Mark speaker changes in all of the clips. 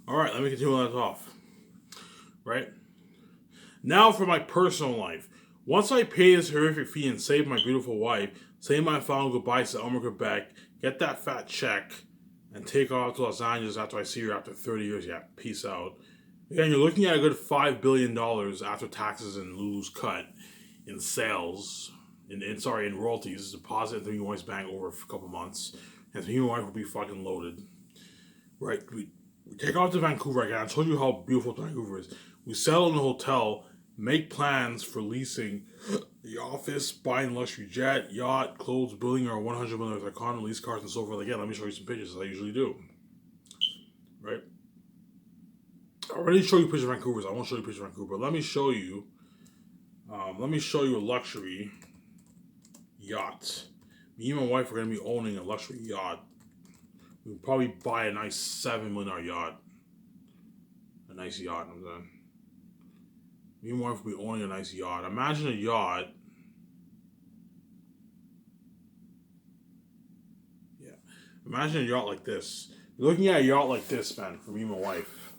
Speaker 1: All right, let me continue that off. Right now, for my personal life. Once I pay this horrific fee and save my beautiful wife, say my final goodbyes to Elmer Quebec, get that fat check, and take off to Los Angeles after I see her after 30 years. Yeah, peace out. Again, you're looking at a good $5 billion after taxes and Lulu's cut in sales, in royalties, deposit into your wife's bank over a couple months, and your wife will be fucking loaded. Right? We take off to Vancouver again. I told you how beautiful Vancouver is. We settle in a hotel, make plans for leasing the office, buying luxury jet, yacht, clothes, building our $100 million condo, lease cars, and so forth. Again, let me show you some pictures as I usually do. Right? I already showed you pictures of Vancouver, so I won't show you pictures of Vancouver. But let me show you. Let me show you a luxury yacht. Me and my wife are going to be owning a luxury yacht. We'll probably buy a nice $7 million yacht. A nice yacht, I'm saying. Me and my wife will be owning a nice yacht. Imagine a yacht. Yeah. Imagine a yacht like this. You're looking at a yacht like this, man, for me and my wife.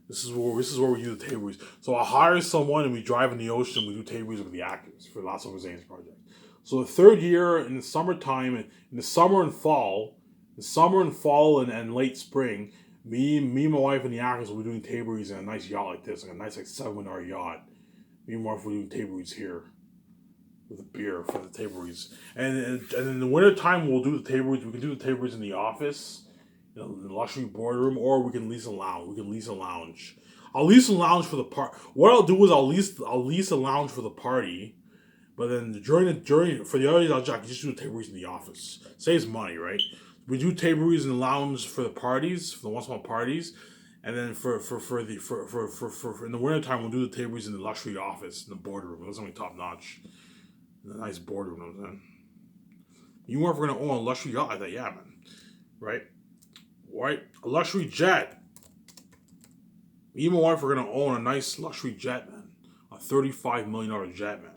Speaker 1: This is where we do the table reads. So I hire someone and we drive in the ocean. We do table reads with the actors for Last of Us project. So the third year in the summertime, in the summer and fall, and late spring, me, and my wife and the actors will be doing table reads in a nice yacht like this, like a nice like $7 yacht. Me and my wife will be doing table reads here with a beer for the table reads. And in the winter time we'll do the table reads. We can do the table reads in the office, in the luxury boardroom, or we can lease a lounge. I'll lease a lounge for the part. What I'll do is I'll lease a lounge for the party. But then during for the other days, I'll just do the table reads in the office. Saves money, right? We do table reads in the lounge for the parties, for the once in a while parties, and then for in the winter time we'll do the table reads in the luxury office in the boardroom. That's something top notch. In a nice boardroom, you know what I'm saying? You weren't gonna own a luxury yacht like that, yeah, man. Right? Right? A luxury jet. Me and my wife are gonna own a nice luxury jet, man. A $35 million jet, man.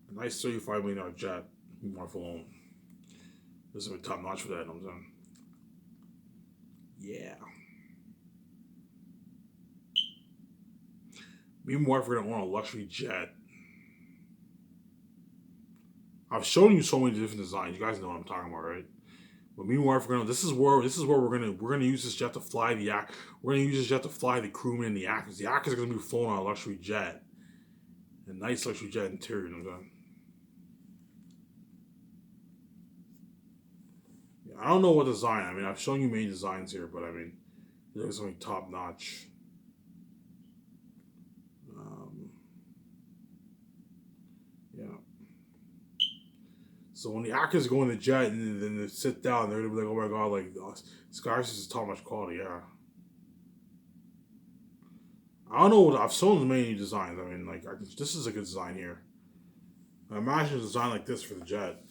Speaker 1: A nice $35 million jet. Me and my wife alone. This is gonna be top notch for that, you know what I'm saying? Yeah. Me and my wife are gonna own a luxury jet. I've shown you so many different designs. You guys know what I'm talking about, right? But me and my wife are gonna. This is where we're gonna use this jet to fly the act. We're gonna use this jet to fly the crewmen and the actors. The actors are gonna be flown on a luxury jet, a nice luxury jet interior. You know what I'm saying? Yeah, I don't know what design. I mean, I've shown you many designs here, but I mean, there's something top notch. Um, yeah. So when the actors go in the jet and then they sit down, they're gonna be like, "Oh my god, like Skyris is top notch quality." Yeah. I don't know. I've shown many designs. I mean, this is a good design here. Imagine a design like this for the jet.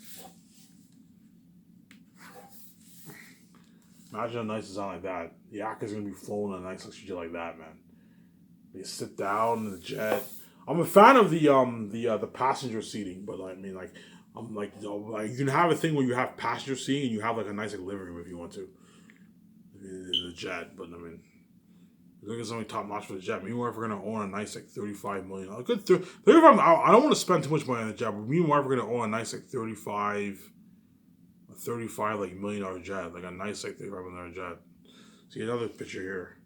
Speaker 1: Imagine a nice design like that. The actor's gonna be flown in a nice luxury jet like that, man. They sit down in the jet. I'm a fan of the passenger seating, but I mean I'm like you can have a thing where you have passenger seating and you have like a nice like living room if you want to in the jet. But I mean, look at something top notch for the jet. Meanwhile, if we're gonna own a nice like 35 million, a good 35. I don't want to spend too much money on the jet, but meanwhile, we're gonna own a nice like 35 like $1 million jet, like a nice like $35 million jet. See another picture here.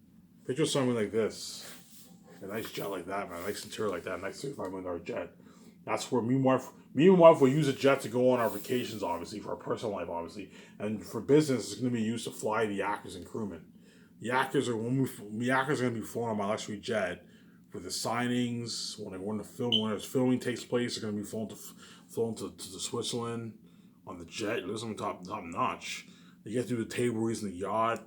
Speaker 1: Picture something like this. A nice jet like that, man. A nice interior like that. A nice $35 million jet. That's where me and my wife will use a jet to go on our vacations, obviously, for our personal life, obviously. And for business, it's going to be used to fly the actors and crewmen. The actors are going to be flown on my luxury jet for the signings, when there's filming takes place, they're going to be flown to Switzerland on the jet. There's something top notch. You get to do the table reads in the yacht.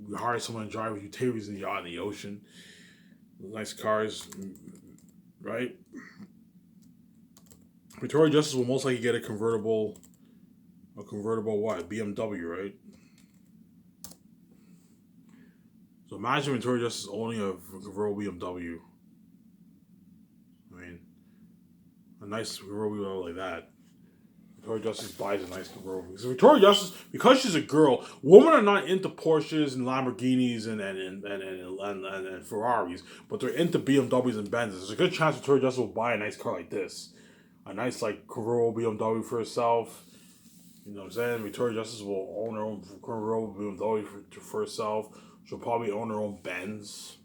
Speaker 1: We hire someone to drive with you table reads in the yacht in the ocean. Nice cars, right? Victoria Justice will most likely get a convertible what? BMW, right? So imagine Victoria Justice owning a convertible BMW. I mean, a nice convertible like that. Victoria Justice buys a nice convertible. Because Victoria Justice, because she's a girl, women are not into Porsches and Lamborghinis and Ferraris, but they're into BMWs and Benzes. There's a good chance Victoria Justice will buy a nice car like this. A nice, like, convertible BMW for herself. You know what I'm saying? Victoria Justice will own her own convertible BMW for herself. She'll probably own her own Benz.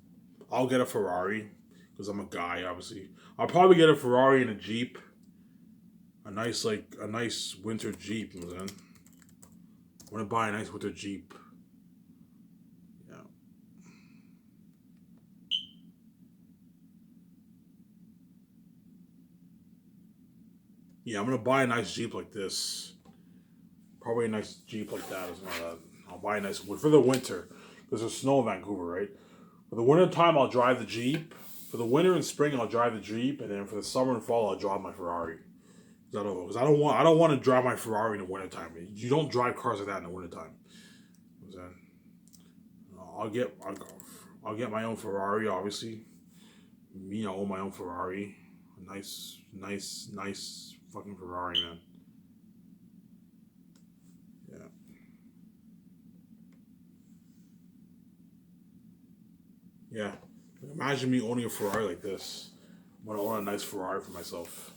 Speaker 1: I'll get a Ferrari, because I'm a guy, obviously. I'll probably get a Ferrari and a Jeep. A nice winter Jeep, you know what I'm saying? I want to buy a nice winter Jeep. Yeah. Yeah, I'm gonna buy a nice Jeep like this. Probably a nice Jeep like that or something like that. I'll buy a nice for the winter. Because there's snow in Vancouver, right? For the winter time I'll drive the Jeep. For the winter and spring I'll drive the Jeep, and then for the summer and fall I'll drive my Ferrari. Because I don't want to drive my Ferrari in the wintertime. You don't drive cars like that in the wintertime. You know what I'm saying? I'll get my own Ferrari, obviously. Me, I own my own Ferrari. A nice fucking Ferrari, man. Yeah. Yeah. Imagine me owning a Ferrari like this. I'm gonna own a nice Ferrari for myself.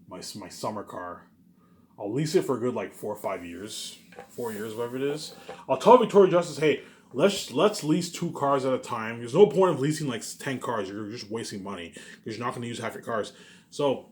Speaker 1: My summer car. I'll lease it for a good like 4 or 5 years, 4 years, whatever it is. I'll tell Victoria Justice, hey, let's lease 2 cars at a time. There's no point of leasing like 10 cars. You're just wasting money because you're not going to use half your cars. So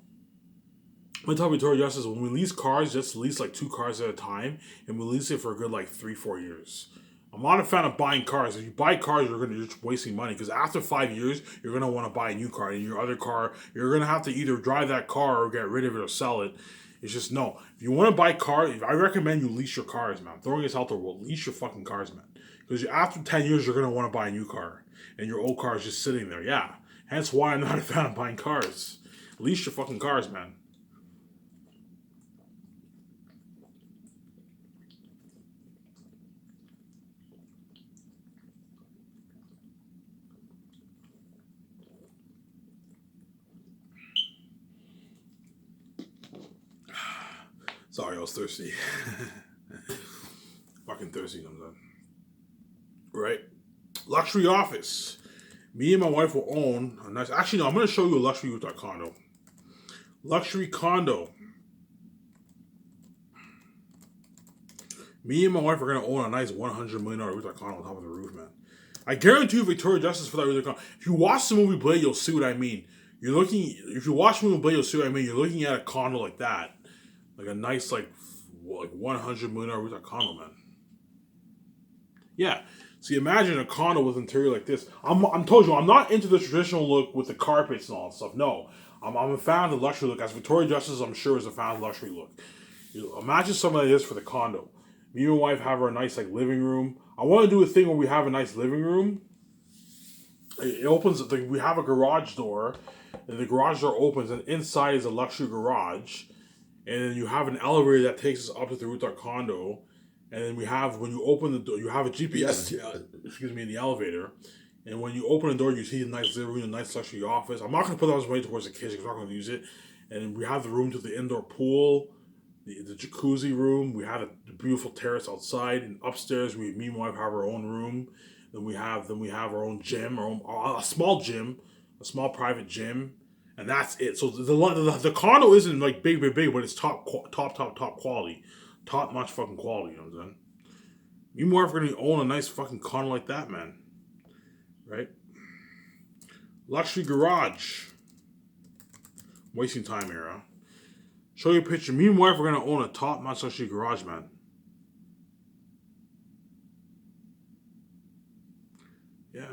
Speaker 1: I'm gonna tell Victoria Justice, when we lease cars, just lease like 2 cars at a time, and we lease it for a good like 3 or 4 years. I'm not a fan of buying cars. If you buy cars, you're just wasting money because after 5 years, you're gonna want to buy a new car, and your other car, you're gonna have to either drive that car or get rid of it or sell it. It's just no. If you want to buy cars, I recommend you lease your cars, man. I'm throwing this out there. Well, lease your fucking cars, man. Because after 10 years, you're gonna want to buy a new car, and your old car is just sitting there. Yeah. Hence why I'm not a fan of buying cars. Lease your fucking cars, man. Sorry, I was thirsty. Fucking thirsty, I'm done. Right? Luxury office. Me and my wife will own a nice. Actually, no, I'm going to show you a luxury rooftop condo. Luxury condo. Me and my wife are going to own a nice $100 million rooftop condo on top of the roof, man. I guarantee you Victoria Justice for that rooftop condo. If you watch the movie Blade, you'll see what I mean. If you watch the movie Blade, you'll see what I mean. You're looking at a condo like that. Like a nice, like $100 million rooftop condo, man. Yeah. So you imagine a condo with interior like this. I'm told you, I'm not into the traditional look with the carpets and all that stuff. No. I'm a fan of the luxury look. As Victoria Justice, I'm sure, is a fan of the luxury look. Imagine something like this for the condo. Me and my wife have our nice like living room. I want to do a thing where we have a nice living room. It opens. We have a garage door, and the garage door opens, and inside is a luxury garage. And then you have an elevator that takes us up to the rooftop condo. And then when you open the door, you have a GPS, in the elevator. And when you open the door, you see a nice living room, a nice luxury office. I'm not going to put that way towards the kitchen because I'm not going to use it. And we have the room to the indoor pool, the jacuzzi room. We have the beautiful terrace outside. And upstairs, me and my wife have our own room. Then we have our own gym, a small gym, a small private gym. And that's it. So the condo isn't like big, but it's top quality. Top notch fucking quality, you know what I'm saying? You more if we're gonna own a nice fucking condo like that, man. Right? Luxury garage. Wasting time here, huh? Show you a picture. Me and my wife are gonna own a top notch luxury garage, man. Yeah.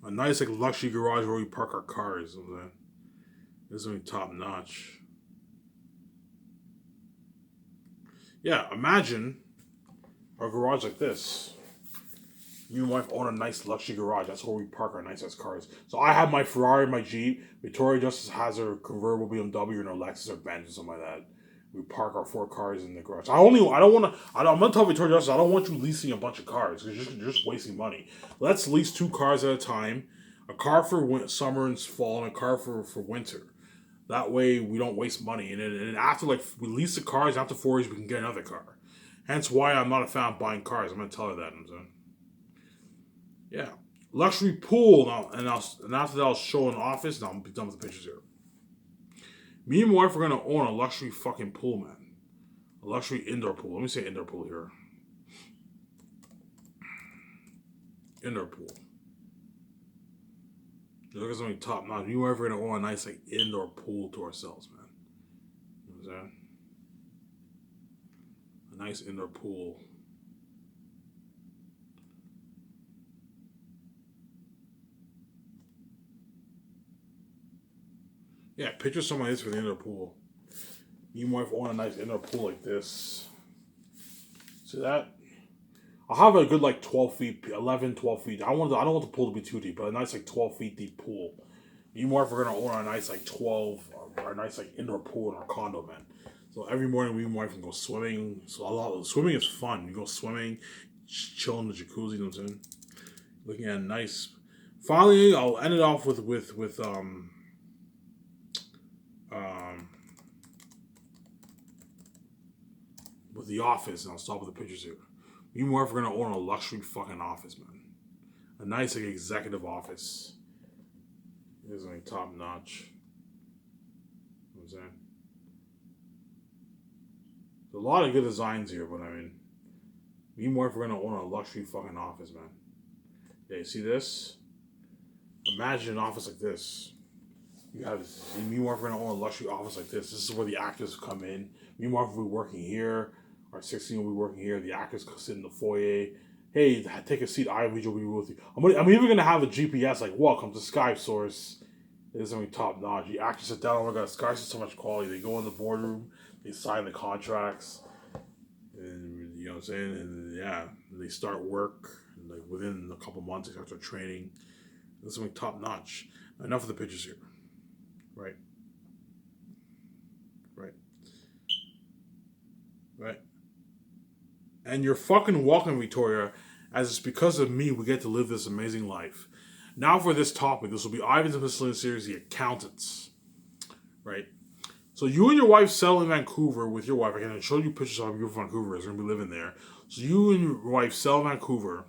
Speaker 1: A nice like luxury garage where we park our cars, you know what I'm saying? This is gonna be top notch. Yeah, imagine a garage like this. Me and my wife own a nice luxury garage. That's where we park our nice cars. So I have my Ferrari, my Jeep. Victoria Justice has her convertible BMW and her Lexus or Benz or something like that. We park our 4 cars in the garage. I'm gonna tell Victoria Justice, I don't want you leasing a bunch of cars because you're just wasting money. Let's lease 2 cars at a time. A car for summer and fall and a car for winter. That way we don't waste money. And then after like we lease the cars, after 4 years we can get another car. Hence why I'm not a fan of buying cars. I'm gonna tell her that. I'm saying, yeah, luxury pool. And after that I'll show an office. Now I'm be done with the pictures here. Me and my wife are gonna own a luxury fucking pool, man. A luxury indoor pool. Let me say indoor pool here. Indoor pool. Look at something top notch. Me and my wife are gonna own a nice like indoor pool to ourselves, man. You know what I'm saying? A nice indoor pool. Yeah, picture something like this for the indoor pool. Me and my wife own a nice indoor pool like this. See that? I'll have a good like 12 feet, 11, 12 feet. I don't want the pool to be too deep, but a nice like 12 feet deep pool. Me and my wife are gonna own a nice like 12, or a nice like indoor pool in our condo, man. So every morning, me and my wife can go swimming. So a lot of swimming is fun. You go swimming, chill in the jacuzzi. You know what I'm saying? Looking at a nice. Finally, I'll end it off um with the office, and I'll stop with the pictures here. Me and my wife are gonna own a luxury fucking office, man. A nice like executive office. It's like top notch. You know what I'm saying? There's a lot of good designs here, but I mean, me and my wife are gonna own a luxury fucking office, man. Yeah, you see this? Imagine an office like this. You have me and my wife are gonna own a luxury office like this. This is where the actors come in. Me and my wife will be working here. Our 16 will be working here. The actors sit in the foyer. Hey, take a seat. I will be with you. I'm even gonna have a GPS like welcome to Skype Source. This is gonna be top notch. The actors sit down. Oh my god, Skype is so much quality. They go in the boardroom. They sign the contracts. And you know what I'm saying? And yeah, they start work. And like within a couple months, they start their training. This is gonna be top notch. Enough of the pictures here. Right. Right. Right. And you're fucking welcome, Victoria, as it's because of me we get to live this amazing life. Now for this topic, this will be Ivan's Miscellaneous series, The Accountants. Right? So you and your wife settle in Vancouver with your wife. I can show you pictures of how beautiful Vancouver is. We're going to be living there. So you and your wife settle in Vancouver,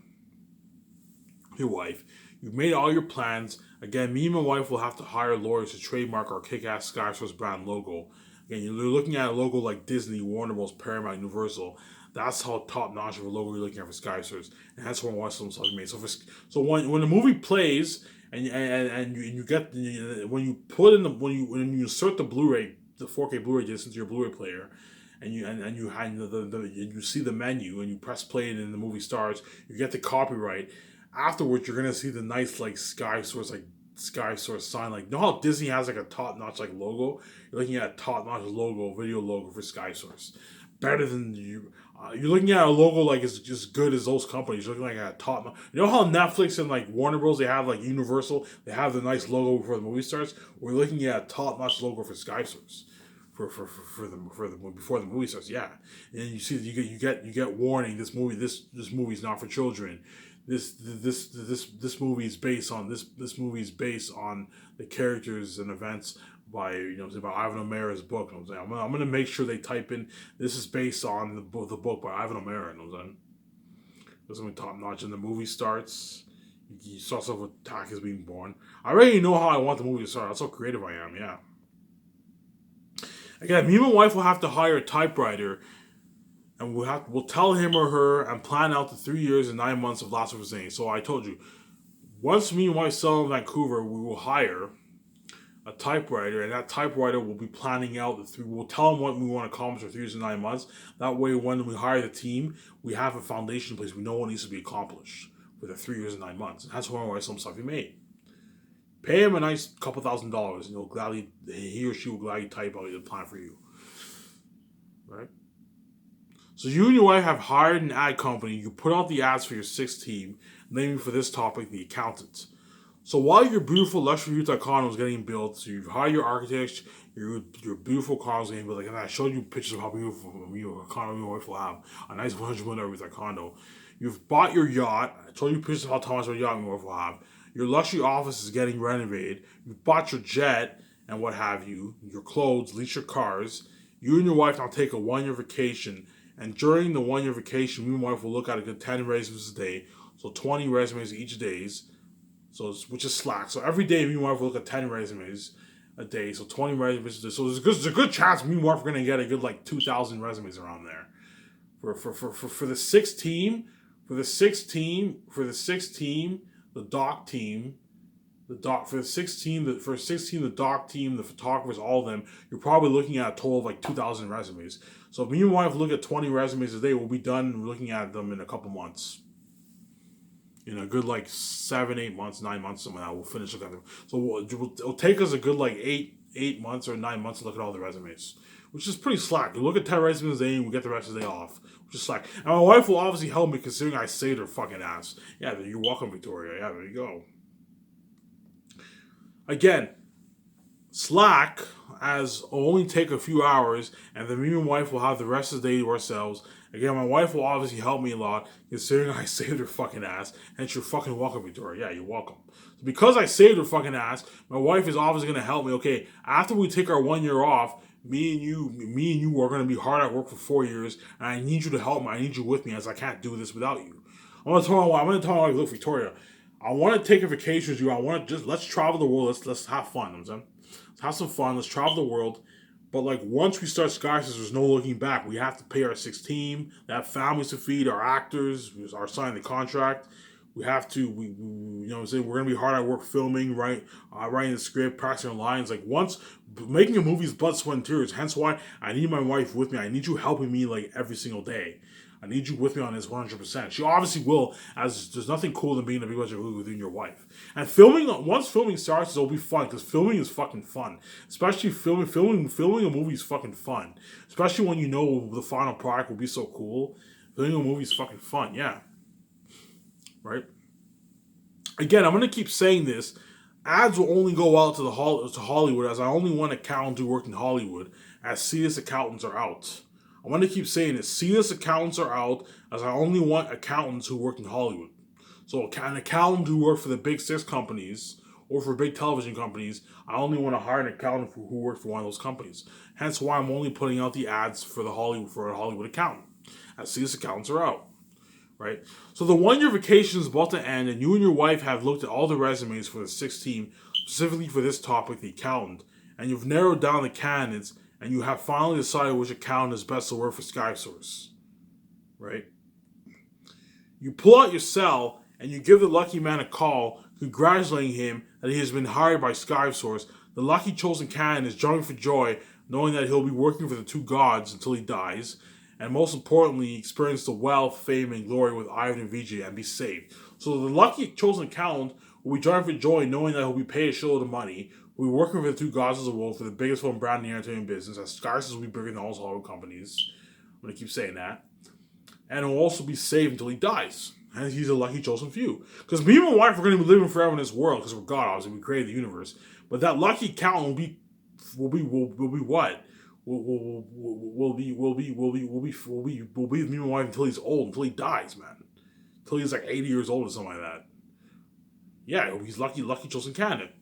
Speaker 1: your wife. You've made all your plans. Again, me and my wife will have to hire lawyers to trademark our kick-ass Skysource brand logo. Again, you're looking at a logo like Disney, Warner Bros., Paramount, Universal. That's how top-notch of a logo you're looking at for Skysource. And that's what I want some stuff made. So when the movie plays and you get when you put in the when you insert the Blu-ray, the 4K Blu-ray disc into your Blu-ray player, and you see the menu and you press play and the movie starts, you get the copyright. Afterwards, you're gonna see the nice Sky Source sign. Like, you know how Disney has like a top notch logo? You're looking at a top notch logo, video logo for Sky Source. Better than you. You're looking at a logo like it's just good as those companies. You're looking like a top. You know how Netflix and Warner Bros. They have Universal. They have the nice logo before the movie starts. We're looking at a top notch logo for Sky Source. For the before the movie starts, yeah, and you get warning. This movie's not for children. This movie is based on this movie is based on the characters and events by Ivan O'Mara's book. You know what I'm saying? I'm gonna make sure they type in this is based on the book by Ivan O'Mara. You know what I'm saying? This is gonna be top notch. And the movie starts. You saw stuff with Tack is being born. I already know how I want the movie to start. That's how creative I am. Yeah. Again, me and my wife will have to hire a typewriter, and we'll tell him or her and plan out the 3 years and 9 months of Last of Us Zane. So I told you, once me and my wife settle in Vancouver, we will hire a typewriter, and that typewriter will be planning out we'll tell them what we want to accomplish for 3 years and 9 months. That way, when we hire the team, we have a foundation in place. We know what needs to be accomplished for the 3 years and 9 months. And that's why my wife some stuff he made. Pay him a nice couple $1,000s, and he or she will gladly type out the plan for you. Right? So you and your wife have hired an ad company. You put out the ads for your 6th team, naming for this topic The Accountants. So while your beautiful luxury Utah condo is getting built, so you've hired your architects, your beautiful condo is getting built. Like, and I showed you pictures of how beautiful a condo your wife will have. A nice $100 million Utah condo. You've bought your yacht. I told you pictures of how much of a yacht your wife will have. Your luxury office is getting renovated. You've bought your jet. and what have you, your clothes, lease your cars. You and your wife now take a 1 year vacation, and during the 1 year vacation, me and my wife will look at a good 10 resumes a day, so 20 resumes each days, which is slack. So every day, me and my wife will look at 10 resumes a day, so 20 resumes a day. So there's a good chance me and my wife are gonna get a good like 2,000 resumes around there for the sixth team, the doc team, the doc team, the photographers, all of them, you're probably looking at a total of like 2,000 resumes. So if me and my wife look at 20 resumes a day, we'll be done looking at them in a couple months. In a good like 7, 8 months, 9 months, something like that, we'll finish looking at them. So it'll take us a good like 8 months or 9 months to look at all the resumes, which is pretty slack. You look at 10 resumes a day and we get the rest of the day off, which is slack. And my wife will obviously help me considering I saved her fucking ass. Yeah, you're welcome, Victoria. Yeah, there you go. Again, slack as only take a few hours, and then me and my wife will have the rest of the day to ourselves. Again, my wife will obviously help me a lot, considering I saved her fucking ass. And you're fucking welcome, Victoria. Yeah, you're welcome. So because I saved her fucking ass, my wife is obviously gonna help me. Okay, after we take our 1 year off, me and you are gonna be hard at work for 4 years, and I need you to help me. I need you with me, as I can't do this without you. I'm gonna tell her, look, Victoria, I want to take a vacation with you. I want to just let's travel the world. Let's have fun. You know what I'm saying? Let's have some fun. Let's travel the world. But like once we start Skyscrapers, there's no looking back. We have to pay our sixth team. They have families to feed. Our actors are signing the contract. We have to. We you know what I'm saying, we're gonna be hard at work filming, right? Writing the script, practicing our lines. Like once making a movie is blood, sweat, and tears. Hence why I need my wife with me. I need you helping me like every single day. I need you with me on this 100%. She obviously will, as there's nothing cool than being a big budget movie with your wife. And once filming starts, it'll be fun, because filming is fucking fun. Especially filming a movie is fucking fun. Especially when you know the final product will be so cool. Filming a movie is fucking fun, yeah. Right? Again, I'm going to keep saying this. Ads will only go out to Hollywood, as I only want accountants who work in Hollywood, as serious accountants are out. I want to keep saying this. C-list accountants are out, as I only want accountants who work in Hollywood. So an accountant who works for the big six companies or for big television companies, I only want to hire an accountant who works for one of those companies. Hence why I'm only putting out the ads for a Hollywood accountant, as C-list accountants are out. Right? So the 1 year vacation is about to end, and you and your wife have looked at all the resumes for the sixth team, specifically for this topic, the accountant, and you've narrowed down the candidates, and you have finally decided which accountant is best to work for SkySource, right? You pull out your cell and you give the lucky man a call, congratulating him that he has been hired by SkySource. The lucky chosen candidate is jumping for joy, knowing that he'll be working for the two gods until he dies, and most importantly, experience the wealth, fame, and glory with Ivan and Vijay and be saved. So the lucky chosen accountant will be jumping for joy, knowing that he'll be paid a shitload of money. We're working for the two gods of the world, for the biggest film brand in the entertainment business, as SkySource will be bigger than all those Hollywood companies. I'm going to keep saying that. And he'll also be saved until he dies. And he's a lucky chosen few. Because me and my wife are going to be living forever in this world, because we're God, obviously. We created the universe. But that lucky accountant will be what? Will be with me and my wife until he's old, until he dies, man. Until he's like 80 years old or something like that. Yeah, he's lucky chosen candidate.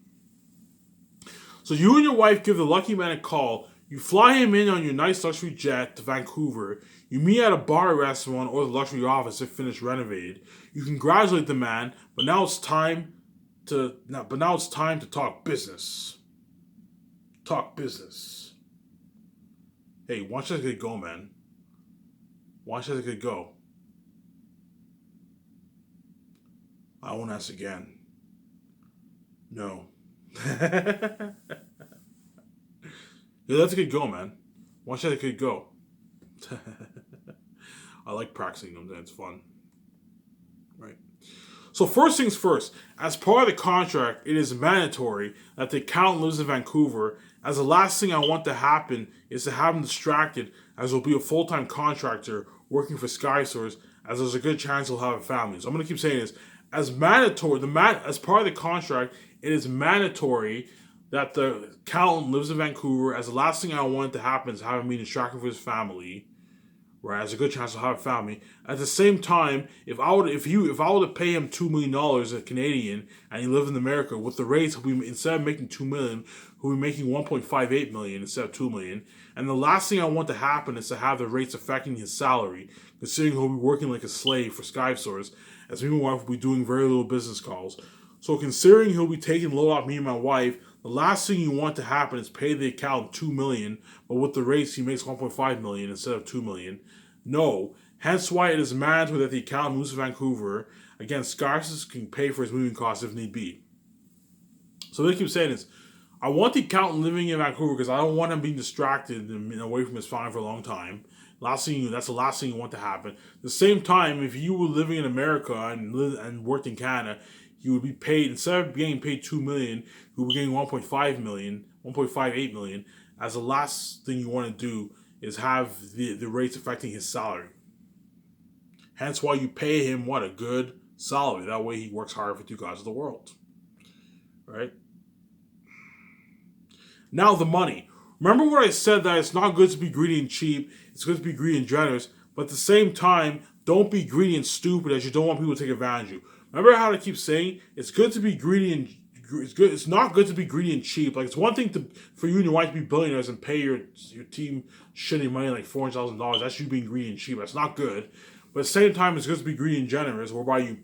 Speaker 1: So you and your wife give the lucky man a call. You fly him in on your nice luxury jet to Vancouver. You meet at a bar or restaurant or the luxury office if finished renovated. You congratulate the man, but now it's time to talk business. Talk business. Hey, why don't you let it go, man? Why don't you let it go? I won't ask again. No. Yeah, let the kid go, man. Why should the kid go? I like practicing them, it's fun. Right? So first things first, as part of the contract, it is mandatory that the accountant lives in Vancouver, as the last thing I want to happen is to have him distracted, as he'll be a full-time contractor working for SkySource, as there's a good chance he'll have a family. So I'm going to keep saying this. As part of the contract, it is mandatory that the accountant lives in Vancouver, as the last thing I want to happen is have him be distracted for his family, right? Has a good chance to have a family. At the same time, if I were to pay him $2 million Canadian and he lived in America, with the rates, he'll be, instead of making $2 million, he'll be making $1.58 million instead of $2 million. And the last thing I want to happen is to have the rates affecting his salary, considering he'll be working like a slave for Skype stores, as me and my wife will be doing very little business calls. So considering he'll be taking the load off me and my wife, the last thing you want to happen is pay the accountant $2 million, but with the rates he makes $1.5 million instead of $2 million. No. Hence why it is mandatory that the accountant moves to Vancouver. Again, Scarces can pay for his moving costs if need be. So they keep saying this. I want the accountant living in Vancouver because I don't want him being distracted and away from his family for a long time. That's the last thing you want to happen. At the same time, if you were living in America and worked in Canada, you would be paid, instead of getting paid $2 million, you would be getting $1.5 million, $1.58 million. As the last thing you want to do is have the rates affecting his salary. Hence why you pay him a good salary. That way he works hard for you guys of the world. Right? Now the money. Remember what I said, that it's not good to be greedy and cheap. It's good to be greedy and generous. But at the same time, don't be greedy and stupid, as you don't want people to take advantage of you. Remember how I keep saying it's good to be greedy and it's not good to be greedy and cheap. Like, it's one thing for you and your wife to be billionaires and pay your team shitty money like $400,000. That's you being greedy and cheap. That's not good. But at the same time, it's good to be greedy and generous, whereby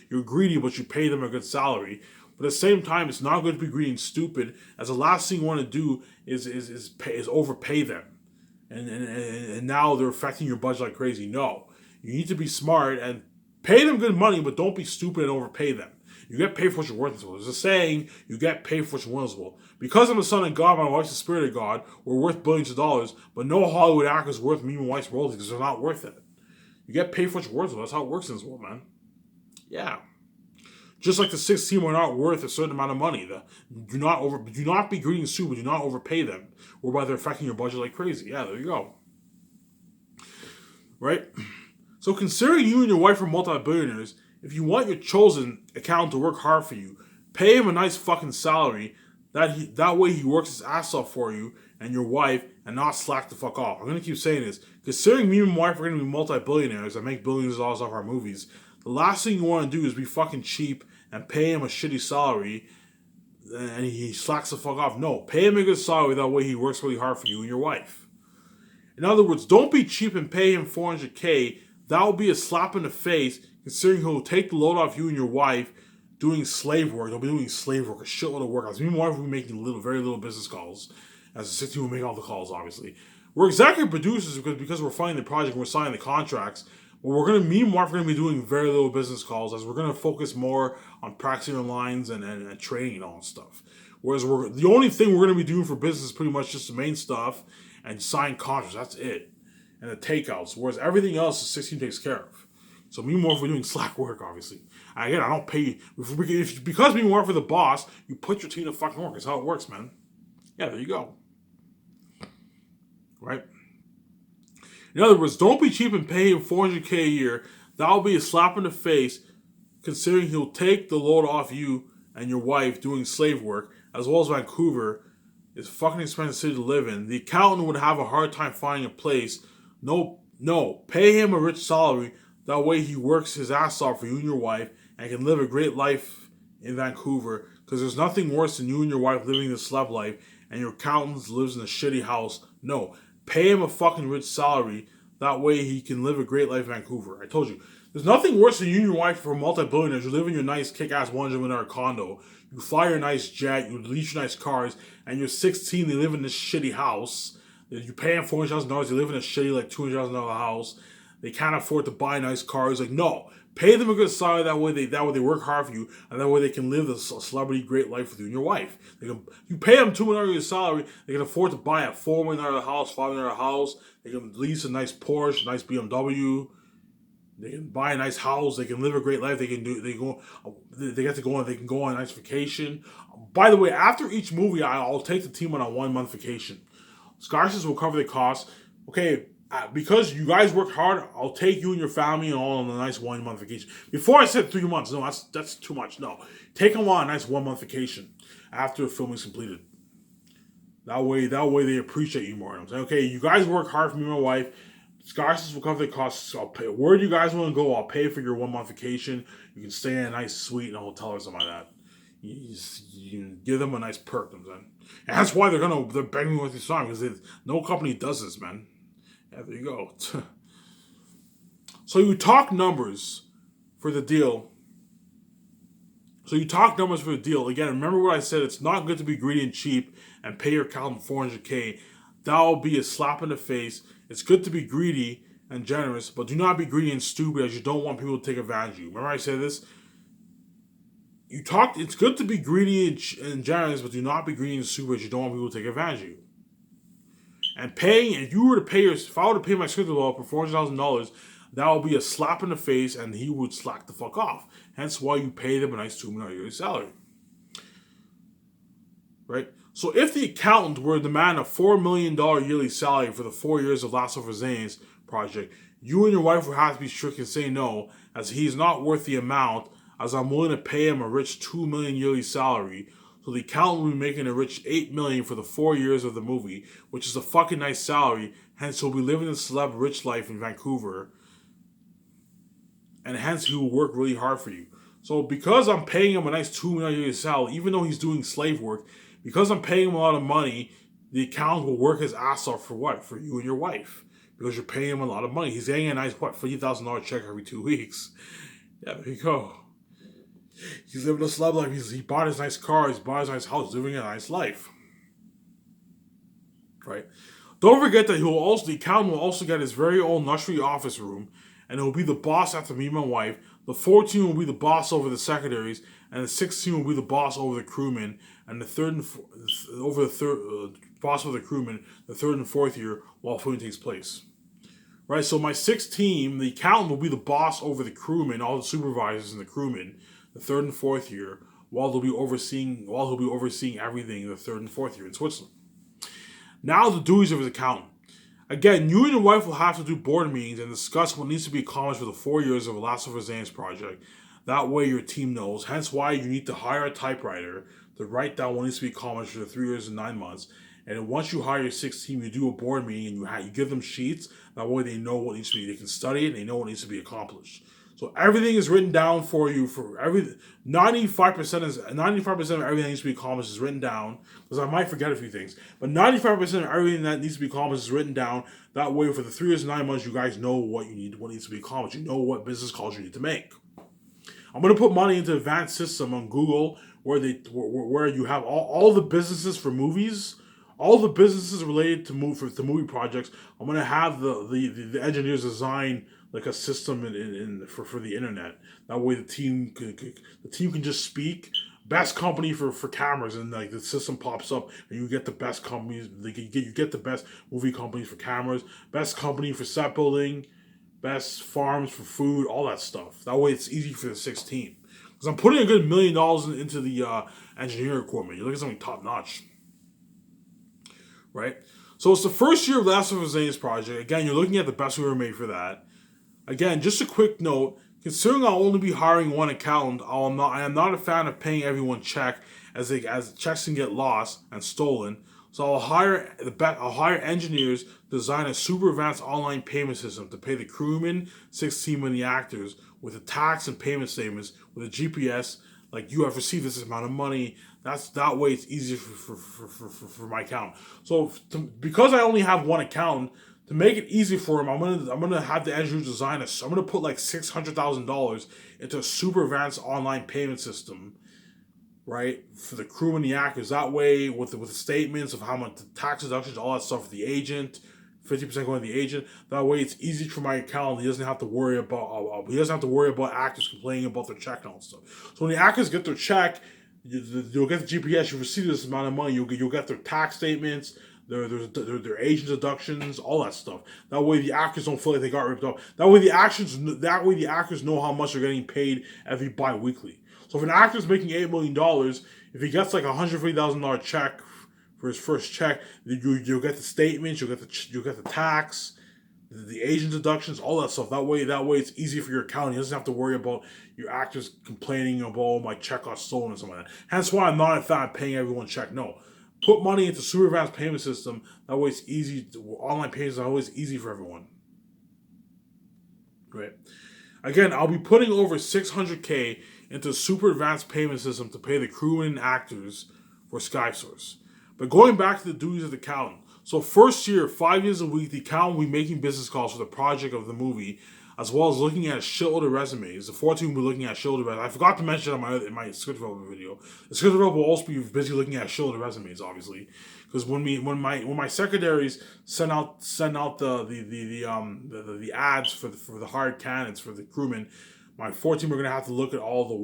Speaker 1: you're greedy but you pay them a good salary. But at the same time, it's not good to be greedy and stupid, as the last thing you want to do is overpay them, and now they're affecting your budget like crazy. No, you need to be smart and pay them good money, but don't be stupid and overpay them. You get paid for what you're worth as well. There's a saying, you get paid for what you're worth as well. Because I'm the son of God, my wife's the spirit of God, we're worth billions of dollars, but no Hollywood actor is worth me and my wife's royalties because they're not worth it. You get paid for what you're worth as well. That's how it works in this world, man. Yeah. Just like the 16 are not worth a certain amount of money. Do not be greedy and stupid. Do not overpay them, whereby they're affecting your budget like crazy. Yeah, there you go. Right? So considering you and your wife are multi-billionaires, if you want your chosen accountant to work hard for you, pay him a nice fucking salary. That way he works his ass off for you and your wife, and not slack the fuck off. I'm going to keep saying this. Considering me and my wife are going to be multi-billionaires and make billions of dollars off our movies, the last thing you want to do is be fucking cheap and pay him a shitty salary and he slacks the fuck off. No, pay him a good salary. That way he works really hard for you and your wife. In other words, don't be cheap and pay him $400K. That will be a slap in the face, considering he'll take the load off you and your wife doing slave work. They'll be doing slave work, a shitload of work. As me and my wife will be making very little business calls. As the 16 will make all the calls, obviously. We're executive producers because we're funding the project and we're signing the contracts. But me and Mark are going to be doing very little business calls, as we're going to focus more on practicing our lines and training and all that stuff. Whereas the only thing we're going to be doing for business is pretty much just the main stuff and sign contracts. That's it. And the takeouts. Whereas everything else, the 16 takes care of. So me and Mark are doing slack work, obviously. And again, I don't pay you. Because me and Mark are the boss, you put your team to fucking work. That's how it works, man. Yeah, there you go. Right? In other words, don't be cheap and pay him $400K a year. That'll be a slap in the face, considering he'll take the load off you and your wife doing slave work, as well as Vancouver. It's a fucking expensive city to live in. The accountant would have a hard time finding a place. No, pay him a rich salary. That way he works his ass off for you and your wife and can live a great life in Vancouver, because there's nothing worse than you and your wife living the celeb life and your accountant lives in a shitty house. No. Pay him a fucking rich salary. That way he can live a great life in Vancouver. I told you. There's nothing worse than you and your wife for multi-billionaires. You live in your nice kick-ass $1 million condo. You fly your nice jet. You lease your nice cars. And you're 16. They live in this shitty house. You pay them $400,000. They live in a shitty like $200,000 house. They can't afford to buy nice cars. Like, no. Pay them a good salary. That way they work hard for you, and that way they can live the celebrity great life with you and your wife. You pay them $2 million salary. They can afford to buy a $4 million house, $5 million house. They can lease a nice Porsche, a nice BMW. They can buy a nice house. They can live a great life. They can go on a nice vacation. By the way, after each movie, I'll take the team on a 1-month vacation. Scholarships will cover the cost. Okay. Because you guys work hard, I'll take you and your family all on a nice 1-month vacation. Before I said 3 months, no, that's too much. No, take them on a nice 1-month vacation after the film is completed. That way they appreciate you more. I'm saying, okay, you guys work hard for me and my wife. Scholarships will cover the costs. I'll pay. Where do you guys want to go? I'll pay for your 1 month vacation. You can stay in a nice suite in a hotel or something like that. You can give them a nice perk, man. And that's why they're begging me with this song because no company does this, man. Yeah, there you go. So you talk numbers for the deal. Again, remember what I said. It's not good to be greedy and cheap and pay your accountant $400K. That will be a slap in the face. It's good to be greedy and generous, but do not be greedy and stupid as you don't want people to take advantage of you. Remember I said this? It's good to be greedy and generous, but do not be greedy and stupid as you don't want people to take advantage of you. And if I were to pay my script developer $400,000, that would be a slap in the face, and he would slack the fuck off. Hence why you pay them a nice $2 million yearly salary. Right? So if the accountant were to demand a $4 million yearly salary for the 4 years of Last of Us Zane's project, you and your wife would have to be strict and say no, as he is not worth the amount, as I'm willing to pay him a rich $2 million yearly salary. So the accountant will be making a rich $8 million for the 4 years of the movie, which is a fucking nice salary. Hence, he'll be living a celeb rich life in Vancouver. And hence, he will work really hard for you. So because I'm paying him a nice $2 million yearly salary, even though he's doing slave work, because I'm paying him a lot of money, the accountant will work his ass off for what? For you and your wife. Because you're paying him a lot of money. He's getting a nice, $50,000 check every 2 weeks. Yeah, there you go. He's living a celeb life. He bought his nice car. He's bought his nice house. Living a nice life. Right? Don't forget that the accountant will also get his very own luxury office room, and he'll be the boss after me and my wife. The 14 will be the boss over the secretaries, and the 16 will be the boss over the crewmen, and the third and fourth year while filming takes place. Right, so my 6th team, the accountant will be the boss over the crewmen, all the supervisors and the crewmen, the 3rd and 4th year, while he'll be overseeing everything in the 3rd and 4th year in Switzerland. Now the duties of his accountant. Again, you and your wife will have to do board meetings and discuss what needs to be accomplished for the 4 years of the Last of Us Zane's project. That way your team knows. Hence why you need to hire a typewriter to write down what needs to be accomplished for the 3 years and 9 months. And then once you hire your 6th team, you do a board meeting and you give them sheets. That way they know what needs to be. They can study it and they know what needs to be accomplished. So everything is written down for you. For 95% of everything that needs to be accomplished is written down. Because I might forget a few things, but 95% of everything that needs to be accomplished is written down. That way, for the 3 years and 9 months, you guys know what needs to be accomplished. You know what business calls you need to make. I'm going to put money into advanced system on Google where you have all the businesses for movies. All the businesses related to movie projects. I'm gonna have the engineers design like a system for the internet. That way the team can just speak. Best company for cameras, and like the system pops up and you get the best companies. You get the best movie companies for cameras. Best company for set building. Best farms for food. All that stuff. That way it's easy for the 6th team. Because I'm putting a good $1 million into the engineering equipment. You look at something top notch. Right? So it's the first year of Last of Us Zane's project. Again, you're looking at the best we ever made for that. Again, just a quick note. Considering I'll only be hiring one accountant, I am not a fan of paying everyone check as checks can get lost and stolen. So I'll hire engineers to design a super advanced online payment system to pay the crewmen, 6th team, and the actors with the tax and payment statements with a GPS. Like, you have received this amount of money. That way it's easier for my accountant. So because I only have one accountant, to make it easy for him, I'm gonna have the engineers design I'm gonna put like $600,000 into a super advanced online payment system, right, for the crew and the actors. That way, with the statements of how much the tax deductions, all that stuff for the agent, 50% going to the agent. That way, it's easy for my accountant. He doesn't have to worry about actors complaining about their check and all that stuff. So when the actors get their check, you'll get the GPS. You receive this amount of money. You'll get their tax statements, their agent deductions, all that stuff. That way, the actors don't feel like they got ripped off. That way, the actors know how much they're getting paid every bi-weekly. So if an actor's making $8 million, if he gets like a $150,000 check for his first check, you'll get the statements, you'll get the tax, the agent deductions, all that stuff. That way it's easy for your accountant. He doesn't have to worry about your actors complaining about, oh, my check got stolen or something like that. Hence why I'm not a fan of paying everyone check. No. Put money into super advanced payment system. That way it's easy. Online payments are always easy for everyone. right? Again, I'll be putting over 600K into a super advanced payment system to pay the crewmen and actors for Sky Source. But going back to the duties of the accountant. So first year, 5 years a week, the accountant will be making business calls for the project of the movie, as well as looking at a shitload of resumes. The 14 will be looking at a shitload of resumes. I forgot to mention in my script development video. The script developer will also be busy looking at a shitload of resumes, obviously. Because when my secretaries send out the ads for the hired candidates for the crewmen, my 14 are gonna have to look at all the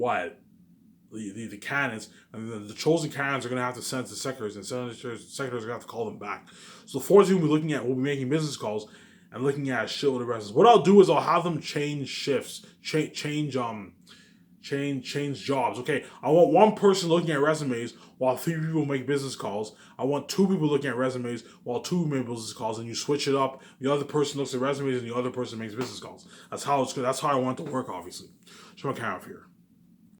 Speaker 1: candidates, and the chosen candidates are going to have to send to secretaries, and secretaries are going to have to call them back. So the 14 will be making business calls and looking at a shitload of resumes. What I'll do is I'll have them change shifts, change jobs. Okay, I want one person looking at resumes while 3 people make business calls. I want 2 people looking at resumes while 2 make business calls, and you switch it up. The other person looks at resumes and the other person makes business calls. That's how I want it to work. Obviously, show my camera up here.